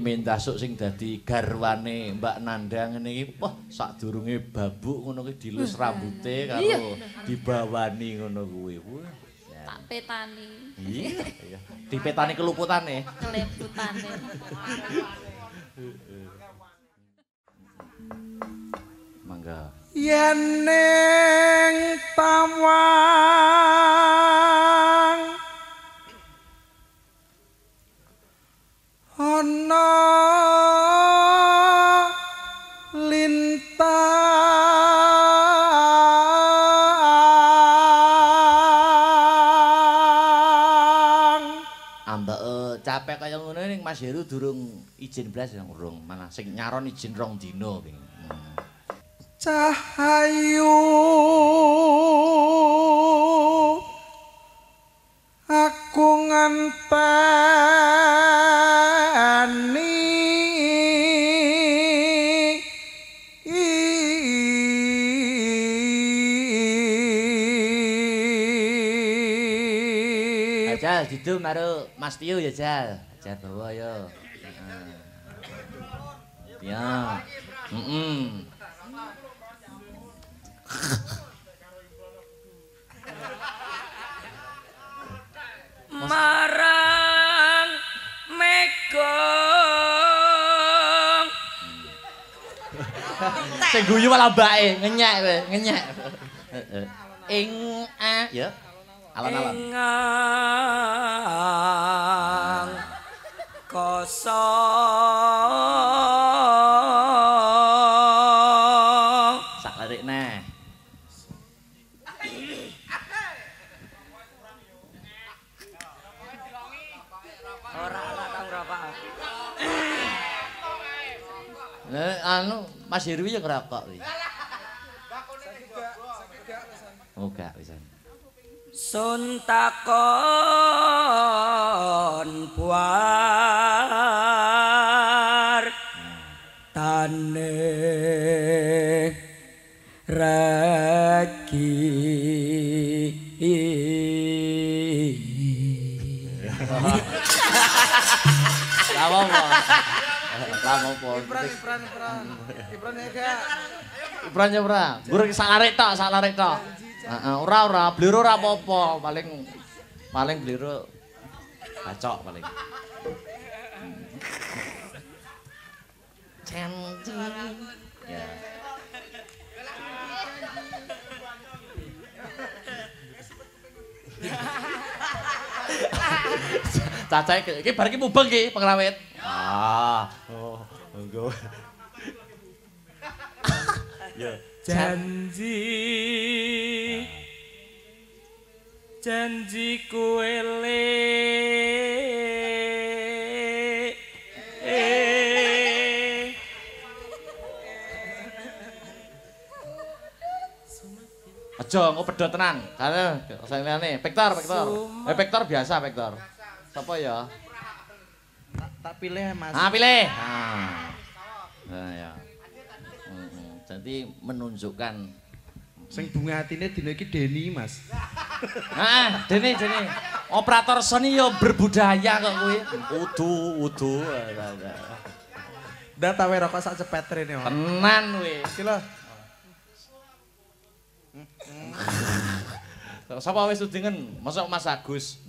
Mendasuk sing dadi garwane Mbak Nanda ngene iki, wah sadurunge babuk ngono kuwi dilus rambute karo dibawani ngono kuwi. Tak petani. Iya. Dipetani keluputane. Keleputane. Mangga. Yen ning tawang ana lintang capek kaya ngono ning Mas Heru durung izin blas yang urung malah sing nyaron izin 2 dina ping. Cahayu aku ngenteni Jal didum karo Mas Tio ya Jal. Jal bawa yo. Ya. Marang megong sing guyu malah mbake ngenyek kowe ngenyek ing ya alon-alon ingang kosong sak lirik neh anu Mas Hirwi ya ngerokok kuwi. Oh gak pisan. Sun takon buar tane ragi Ibran ya ora. Gurung sak larik tok. Heeh, ora bliro ora apa-apa, paling bliro bacok paling. Canci. Ya. Cacahe iki bar iki mubeng iki pengrawit. Oh, monggo. Ya, janjiku elek aja engko pedhot tenan. Karena sing liyane Vektor. Vektor biasa Vektor. Sapa ya? Tak pilih Mas. Pilih. Nah ya. Jadi menunjukkan sing bunga atine dina iki Deni Mas. Deni. Operator Sony yo berbudaya kok kuwi. Udu. Ndak tawe rokok sak cepetre ne. Tenan kuwi. Iki lho. Sapa wis udingen? Mosok Mas Agus.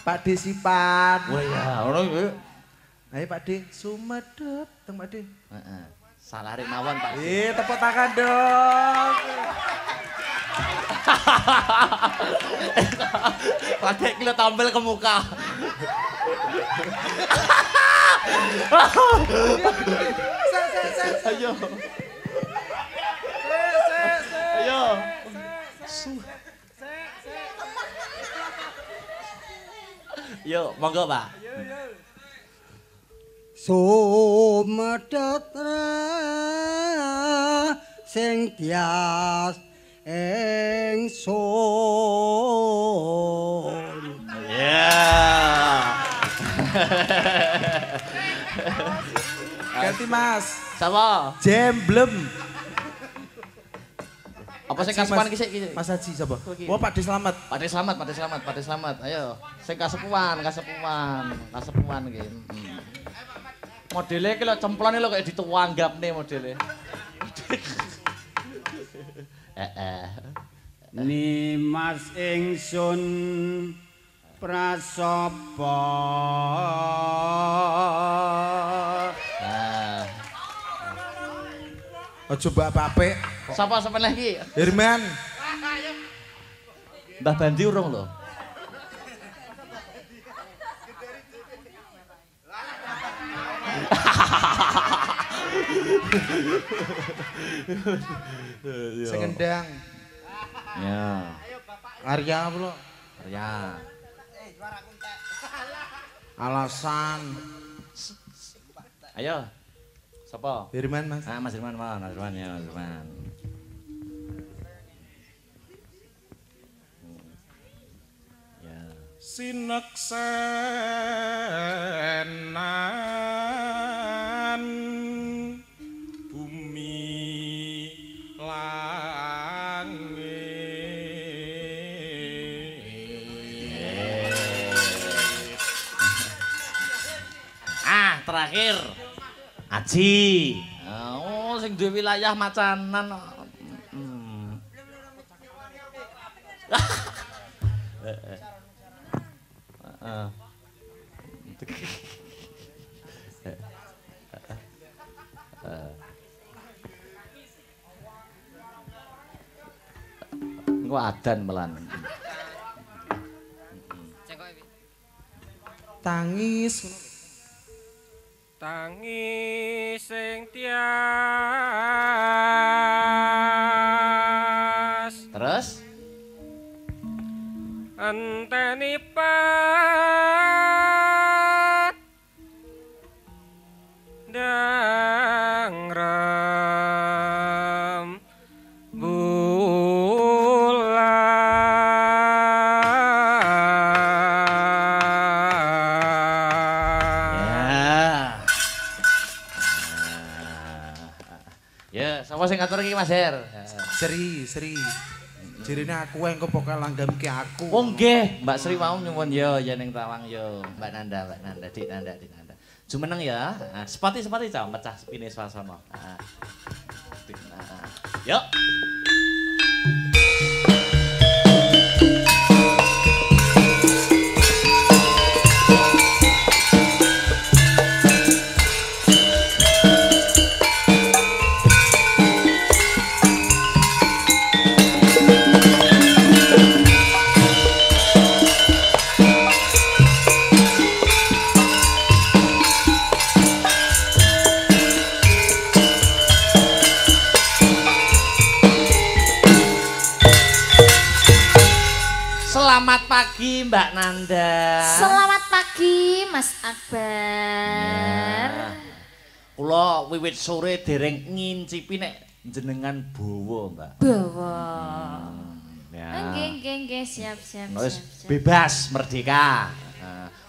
Pak D Sipan. Wah ya, ngono kuwi. Ayo Pak D, sumedep teng Pak D. Heeh. Salare mawon Pak. Tepuk tangan dong. Pakai kilo tampil ke muka. Ayo. Yo, monggo Pak. Sumedhet sing tias ingsun. Ganti Mas. Sapa? Jemblem. Apa sing kasepuan iki sik iki? Mas Haji sapa? Oh Pak D Slamet. Pak D Slamet. Ayo, sing kasepuan iki. Modele iki lho cemplone lho kayak dituanggapne modele. Nimas ingsun prasapa Aja mbak apik. Sapa sampean lagi? Herman. Mbah Bandi urung lho. Sing ngendang. Ya. Arya apa lo? Ya. Alasan. Ayo. Sapa? Herman Mas. Ah, Mas Irman, Mas Irman ya, Mas Irman. Ya. Sineksenan bumi langit. Terakhir. Aji. Oh, sing duwe wilayah macanan. Engko adan melan. Tangis. Tangis sing tias. Terus Enteni pat dang rem sapa sing ngatur iki Mas Her? Sri. Jirine aku engko bakal langgamke aku. Oh nggih, Mbak Sri mau nyuwun yo ya ning Tawang yo. Mbak Nanda, Dik Nanda. Jumeneng ya. Nah, sepati cah mecah sepine swasana. Nah. Yuk. Selamat pagi Mbak Nanda. Selamat pagi Mas Akbar. Kula wiwit sore dereng ngincipi nek jenengan bawa, Mbak. Bawa. Ya. Nggih, siap. Wis bebas merdeka.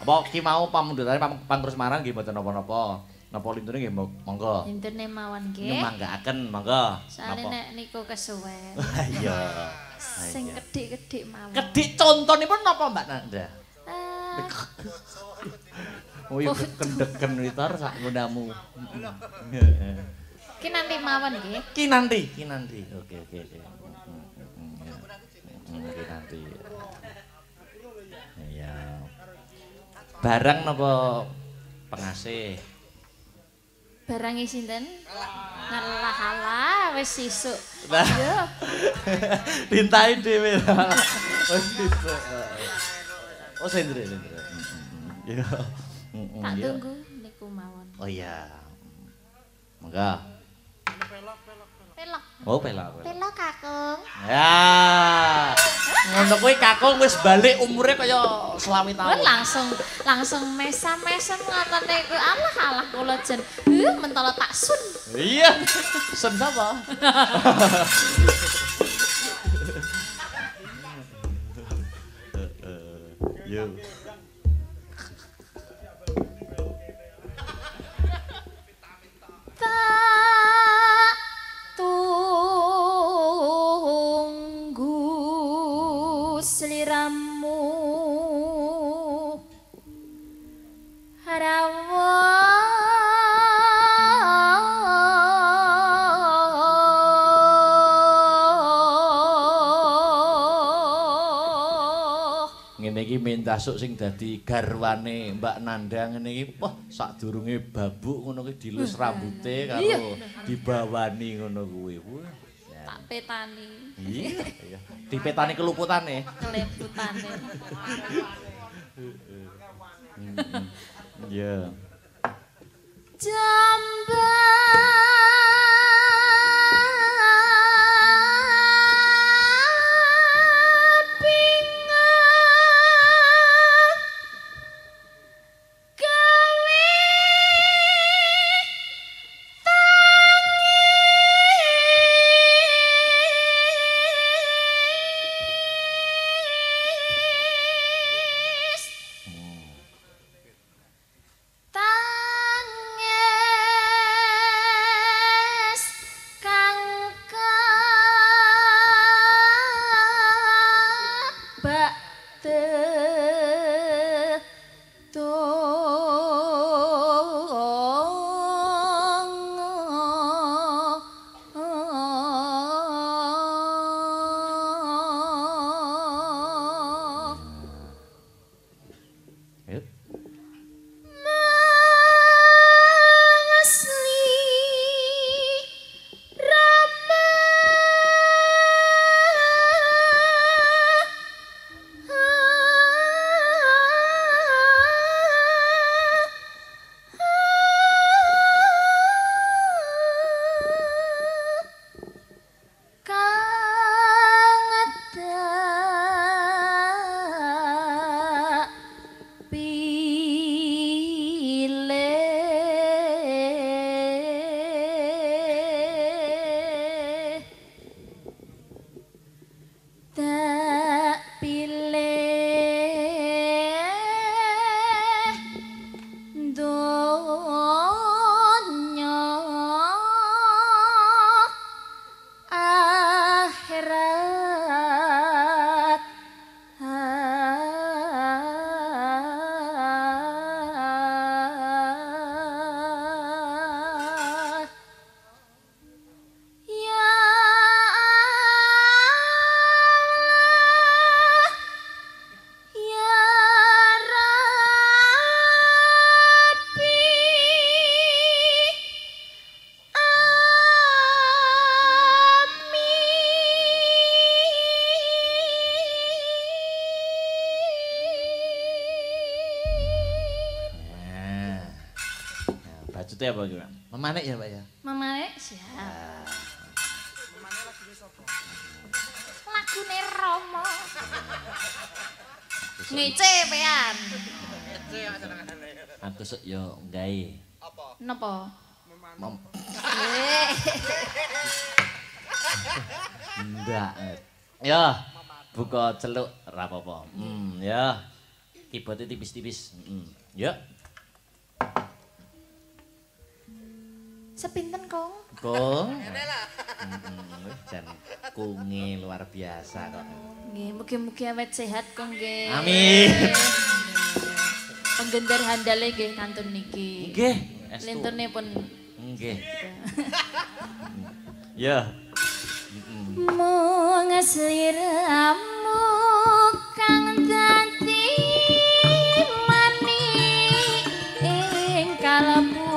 Apa ki mau pamundhutane pangurus Semarang nggih mboten napa-napa. Napa lintune nggih monggo. Lintune mawon nggih. Nyemanggaken monggo. Soale nek niku kesuwen. Iya. Sing kedhik-kedhik mawon. Kedhik contonipun napa Mbak Nanda? Oh iya kendeken witar sak nggondamu. Ki nanti mawon nggih. Ki nanti. Oke. Ki nanti. Iya. Barang napa pengasih? Barang sinten? Ngalah wis sisuk. Nah. Yo. Dintai dhewe. Wis sisuk. Oh sendre. Iya. Tak tunggu niku mawon. Oh iya. Monggo. Pelok. Oh pelak. Pelok Kakung. Ya. Ngono kuwi kakung wis balik umure kaya 20 tahun. Langsung mesam-mesam ngoten niku. Alah kula jen mentolo tak sun. Iya. Sen sapa? Yo. Tak tunggu sliramu rawuh iki mentasuk sing dadi garwane Mbak Nandang ngene iki wah sadurunge babuk ngono kuwi dilus rambute karo dibawani ngono kuwi. Tak petani. Iya, iya. Dipetani keluputane. Keleputane. Iya. Bacutnya apa gimana? Memanek ya Pak ya? Memanek siap. Lagune Rama. Ngece pean. Aku sok yo gawe. Apa? Napa? Ndak. Ya, buka celuk ra apa-apa. Ya. Kibote tipis-tipis. Ya. Sepinten, Kong? Kong. Jan kunge luar biasa kok. Nggih, mugi-mugi awet sehat, Kong nggih. Amin. Penggender handale nggih kantun niki. Nggih, estu. Lintunipun nggih. Ya. Mung sliramu kang dadi mani ing kalbu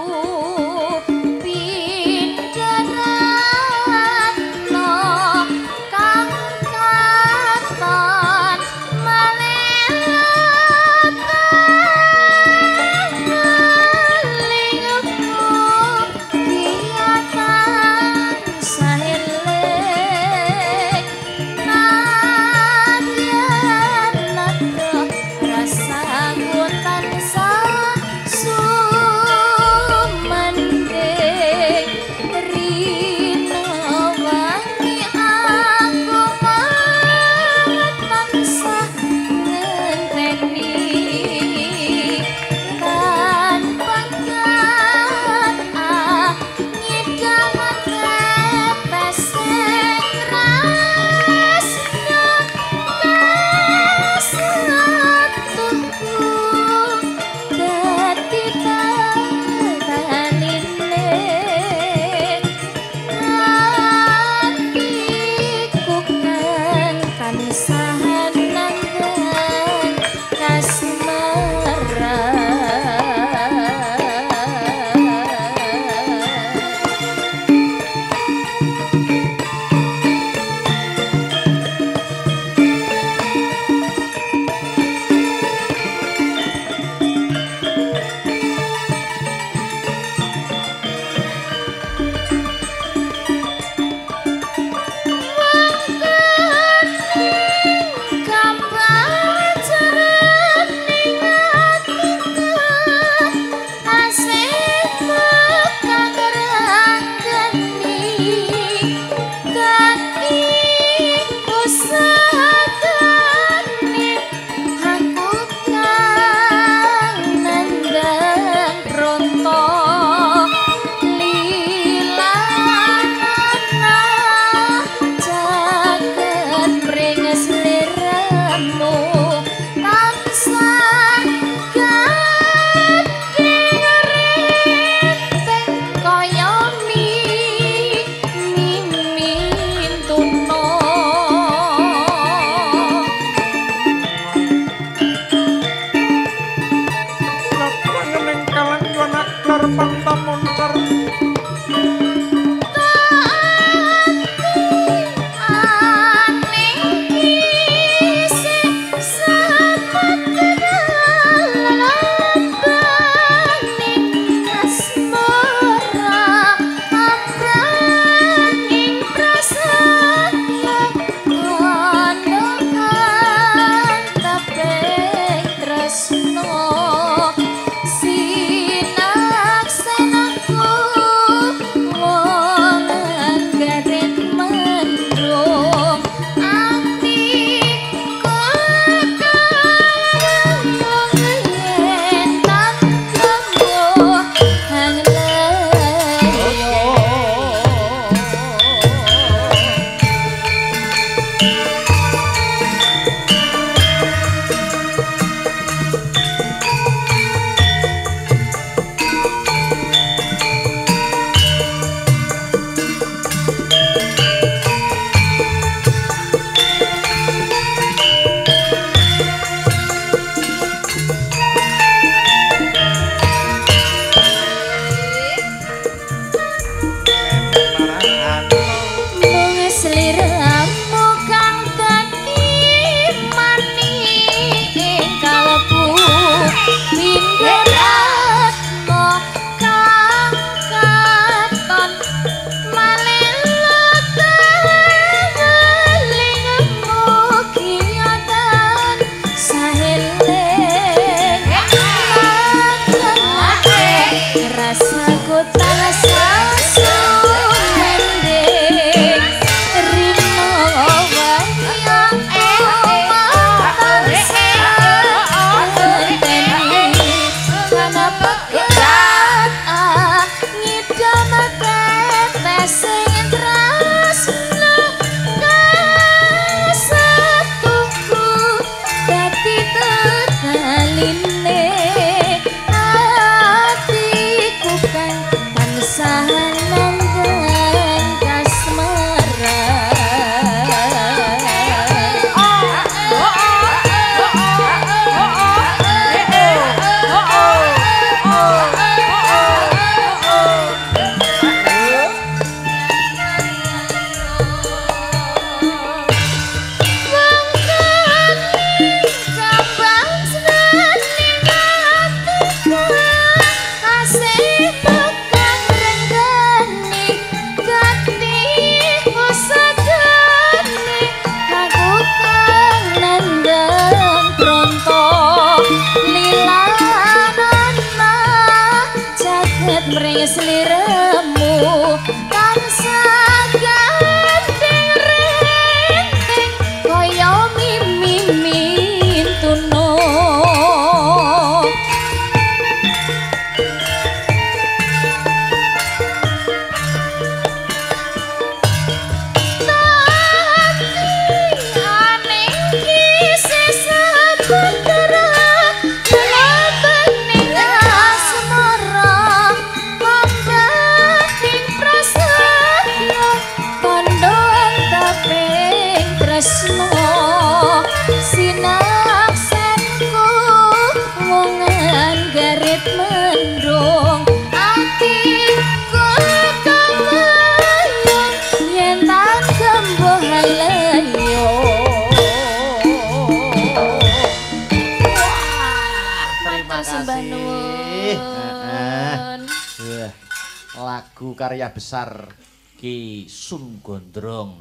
lagu karya besar Ki Sun Gondrong,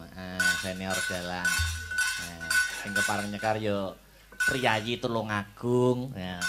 senior dalang. Sing kepareng nyekar ya Priyayi Tulungagung. Ya.